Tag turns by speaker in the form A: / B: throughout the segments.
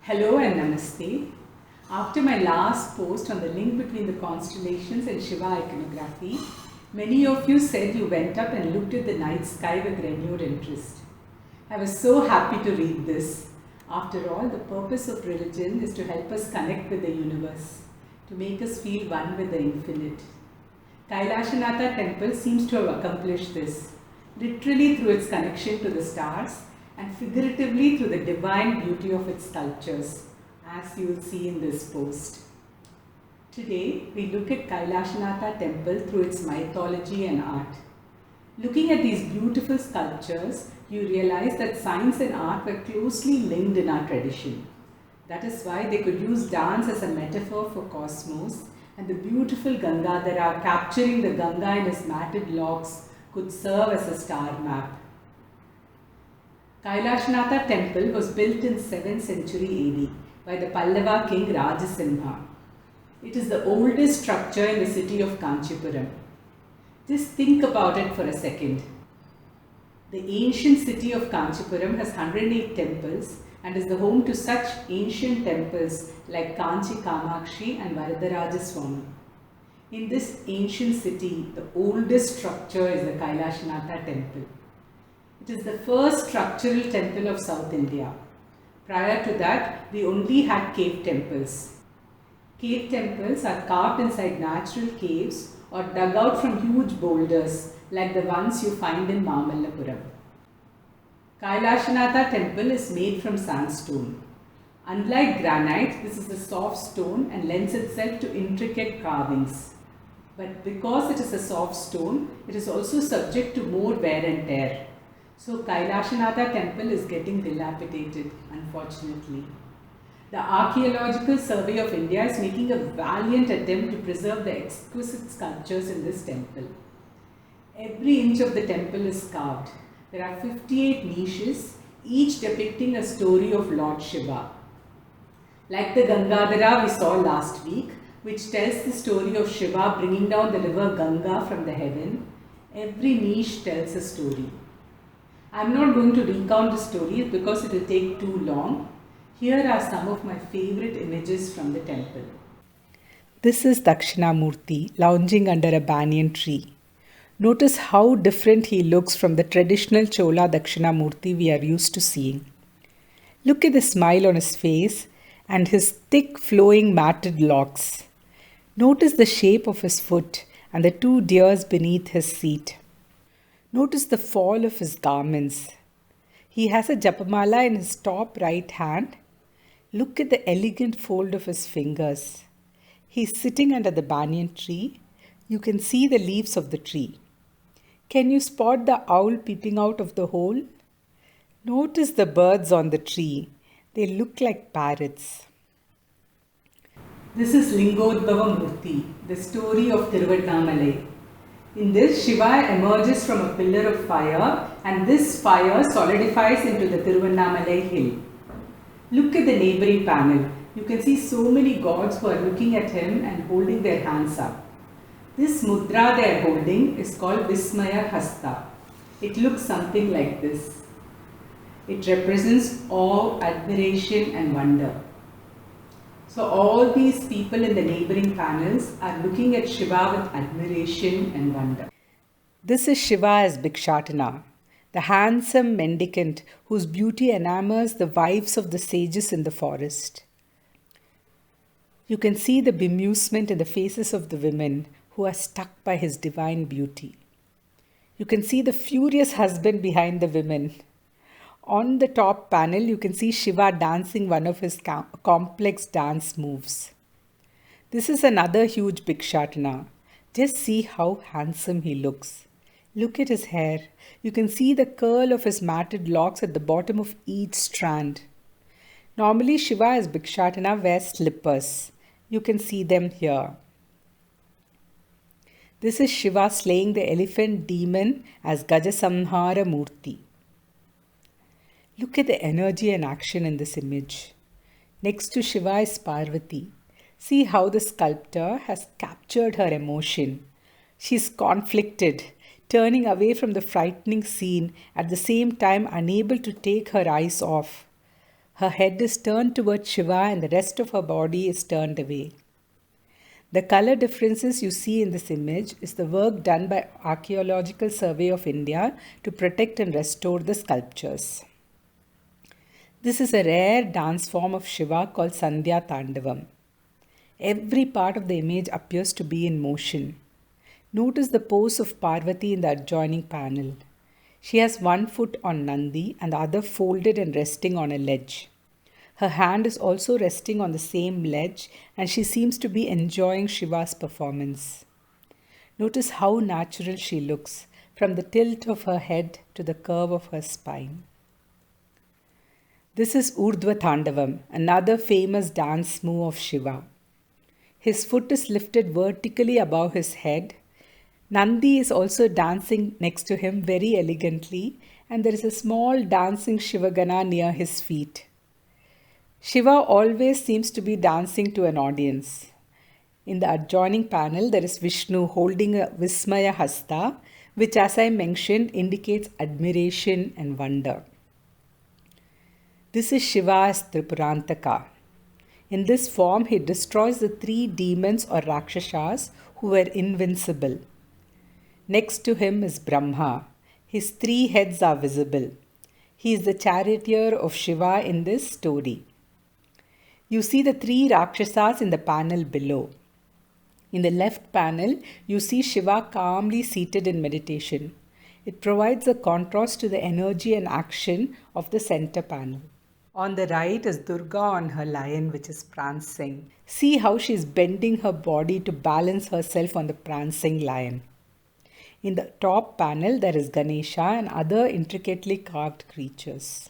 A: Hello and Namaste. After my last post on the link between the constellations and Shiva iconography, many of you said you went up and looked at the night sky with renewed interest. I was so happy to read this. After all, the purpose of religion is to help us connect with the universe, to make us feel one with the infinite. Kailashanatha temple seems to have accomplished this, literally through its connection to the stars and figuratively through the divine beauty of its sculptures, as you will see in this post. Today, we look at Kailashanatha temple through its mythology and art. Looking at these beautiful sculptures, you realize that science and art were closely linked in our tradition. That is why they could use dance as a metaphor for cosmos, and the beautiful Gangadhara capturing the Ganga in his matted locks could serve as a star map. Kailashanatha temple was built in 7th century AD by the Pallava king Rajasimha. It is the oldest structure in the city of Kanchipuram. Just think about it for a second. The ancient city of Kanchipuram has 108 temples and is the home to such ancient temples like Kanchi Kamakshi and Varadaraja Swami. In this ancient city, the oldest structure is the Kailashanatha temple. It is the first structural temple of South India. Prior to that, we only had cave temples. Cave temples are carved inside natural caves or dug out from huge boulders like the ones you find in Mamallapuram. Kailashanatha temple is made from sandstone. Unlike granite, this is a soft stone and lends itself to intricate carvings. But because it is a soft stone, it is also subject to more wear and tear. So Kailashanatha temple is getting dilapidated, unfortunately. The Archaeological Survey of India is making a valiant attempt to preserve the exquisite sculptures in this temple. Every inch of the temple is carved. There are 58 niches, each depicting a story of Lord Shiva. Like the Gangadhara we saw last week, which tells the story of Shiva bringing down the river Ganga from the heaven, every niche tells a story. I am not going to recount the stories because it will take too long. Here are some of my favorite images from the temple. This is Dakshinamurti lounging under a banyan tree. Notice how different he looks from the traditional Chola Dakshinamurti we are used to seeing. Look at the smile on his face and his thick flowing matted locks. Notice the shape of his foot and the two deers beneath his seat. Notice the fall of his garments. He has a japamala in his top right hand. Look at the elegant fold of his fingers. He is sitting under the banyan tree. You can see the leaves of the tree. Can you spot the owl peeping out of the hole? Notice the birds on the tree. They look like parrots. This is Lingodbhava Murti, the story of Tiruvannamalai. In this, Shiva emerges from a pillar of fire and this fire solidifies into the Tiruvannamalai hill. Look at the neighboring panel. You can see so many gods who are looking at him and holding their hands up. This mudra they are holding is called Vismaya Hasta. It looks something like this. It represents awe, admiration and wonder. So all these people in the neighboring panels are looking at Shiva with admiration and wonder. This is Shiva as Bhikshatana, the handsome mendicant whose beauty enamors the wives of the sages in the forest. You can see the bemusement in the faces of the women who are struck by his divine beauty. You can see the furious husband behind the women. On the top panel, you can see Shiva dancing one of his complex dance moves. This is another huge Bhikshatana. Just see how handsome he looks. Look at his hair. You can see the curl of his matted locks at the bottom of each strand. Normally, Shiva as Bhikshatana wears slippers. You can see them here. This is Shiva slaying the elephant demon as Gajasamhara Murti. Look at the energy and action in this image. Next to Shiva is Parvati. See how the sculptor has captured her emotion. She is conflicted, turning away from the frightening scene, at the same time unable to take her eyes off. Her head is turned towards Shiva and the rest of her body is turned away. The color differences you see in this image is the work done by Archaeological Survey of India to protect and restore the sculptures. This is a rare dance form of Shiva called Sandhya Tandavam. Every part of the image appears to be in motion. Notice the pose of Parvati in the adjoining panel. She has one foot on Nandi and the other folded and resting on a ledge. Her hand is also resting on the same ledge and she seems to be enjoying Shiva's performance. Notice how natural she looks, from the tilt of her head to the curve of her spine. This is Urdhva Tandavam, another famous dance move of Shiva. His foot is lifted vertically above his head. Nandi is also dancing next to him very elegantly, and there is a small dancing Shivagana near his feet. Shiva always seems to be dancing to an audience. In the adjoining panel, there is Vishnu holding a Vismaya Hasta, which, as I mentioned, indicates admiration and wonder. This is Shiva as Tripurantaka. In this form, he destroys the 3 demons or Rakshasas who were invincible. Next to him is Brahma. His 3 heads are visible. He is the charioteer of Shiva in this story. You see the 3 Rakshasas in the panel below. In the left panel, you see Shiva calmly seated in meditation. It provides a contrast to the energy and action of the center panel. On the right is Durga on her lion, which is prancing. See how she is bending her body to balance herself on the prancing lion. In the top panel, there is Ganesha and other intricately carved creatures.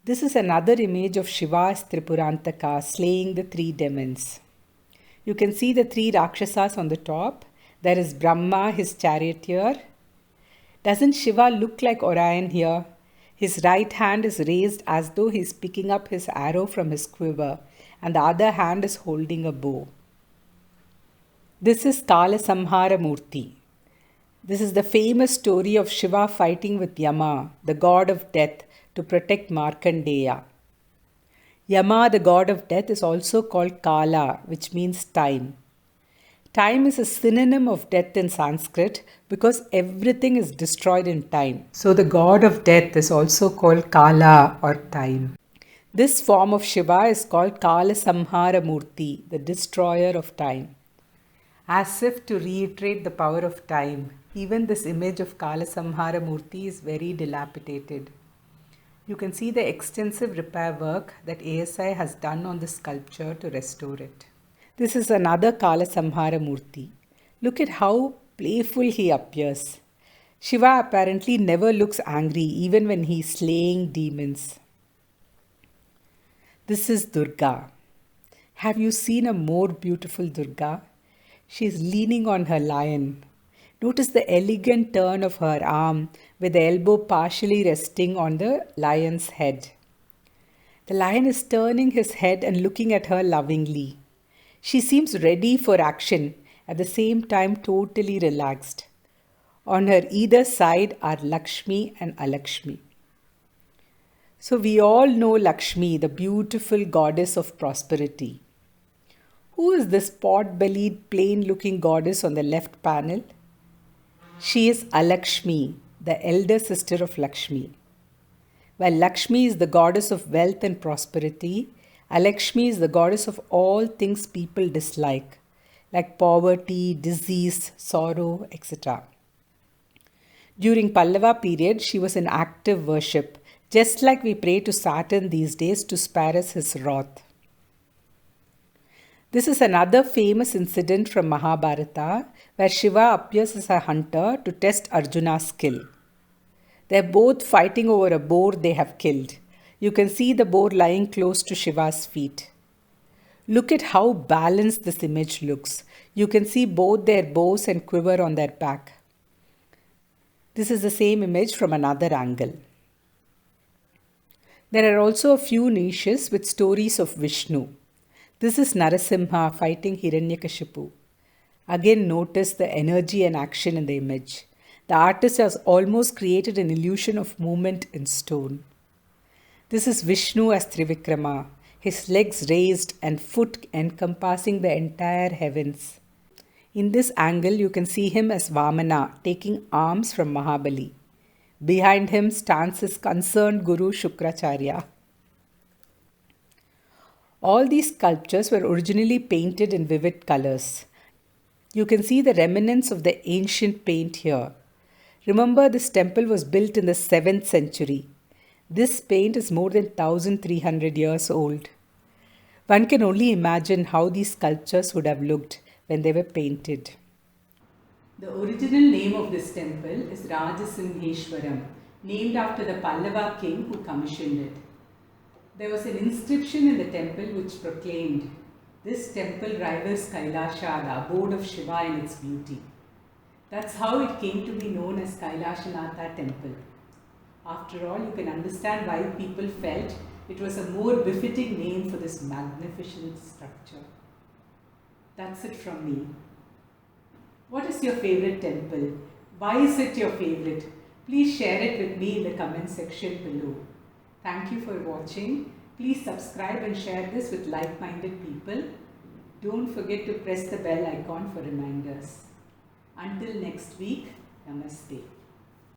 A: This is another image of Shiva as Tripurantaka slaying the 3 demons. You can see the 3 Rakshasas on the top. There is Brahma, his charioteer. Doesn't Shiva look like Orion here? His right hand is raised as though he is picking up his arrow from his quiver, and the other hand is holding a bow. This is Kala Samhara Murti. This is the famous story of Shiva fighting with Yama, the god of death, to protect Markandeya. Yama, the god of death, is also called Kala, which means time. Time is a synonym of death in Sanskrit because everything is destroyed in time. So the god of death is also called Kala or time. This form of Shiva is called Kala Samhara Murti, the destroyer of time. As if to reiterate the power of time, even this image of Kala Samhara Murti is very dilapidated. You can see the extensive repair work that ASI has done on the sculpture to restore it. This is another Kala Samhara Murti. Look at how playful he appears. Shiva apparently never looks angry even when he is slaying demons. This is Durga. Have you seen a more beautiful Durga? She is leaning on her lion. Notice the elegant turn of her arm with the elbow partially resting on the lion's head. The lion is turning his head and looking at her lovingly. She seems ready for action, at the same time totally relaxed. On her either side are Lakshmi and Alakshmi. So we all know Lakshmi, the beautiful goddess of prosperity. Who is this pot-bellied, plain-looking goddess on the left panel? She is Alakshmi, the elder sister of Lakshmi. While Lakshmi is the goddess of wealth and prosperity, Alakshmi is the goddess of all things people dislike, like poverty, disease, sorrow, etc. During Pallava period, she was in active worship, just like we pray to Saturn these days to spare us his wrath. This is another famous incident from Mahabharata where Shiva appears as a hunter to test Arjuna's skill. They are both fighting over a boar they have killed. You can see the boar lying close to Shiva's feet. Look at how balanced this image looks. You can see both their bows and quiver on their back. This is the same image from another angle. There are also a few niches with stories of Vishnu. This is Narasimha fighting Hiranyakashipu. Again, notice the energy and action in the image. The artist has almost created an illusion of movement in stone. This is Vishnu as Trivikrama, his legs raised and foot encompassing the entire heavens. In this angle, you can see him as Vamana, taking alms from Mahabali. Behind him stands his concerned Guru Shukracharya. All these sculptures were originally painted in vivid colors. You can see the remnants of the ancient paint here. Remember, this temple was built in the 7th century. This paint is more than 1300 years old. One can only imagine how these sculptures would have looked when they were painted. The original name of this temple is Rajasimheshwaram, named after the Pallava king who commissioned it. There was an inscription in the temple which proclaimed, "This temple rivals Kailasha, the abode of Shiva in its beauty." That's how it came to be known as Kailashanatha temple. After all, you can understand why people felt it was a more befitting name for this magnificent structure. That's it from me. What is your favorite temple? Why is it your favorite? Please share it with me in the comment section below. Thank you for watching. Please subscribe and share this with like-minded people. Don't forget to press the bell icon for reminders. Until next week, Namaste.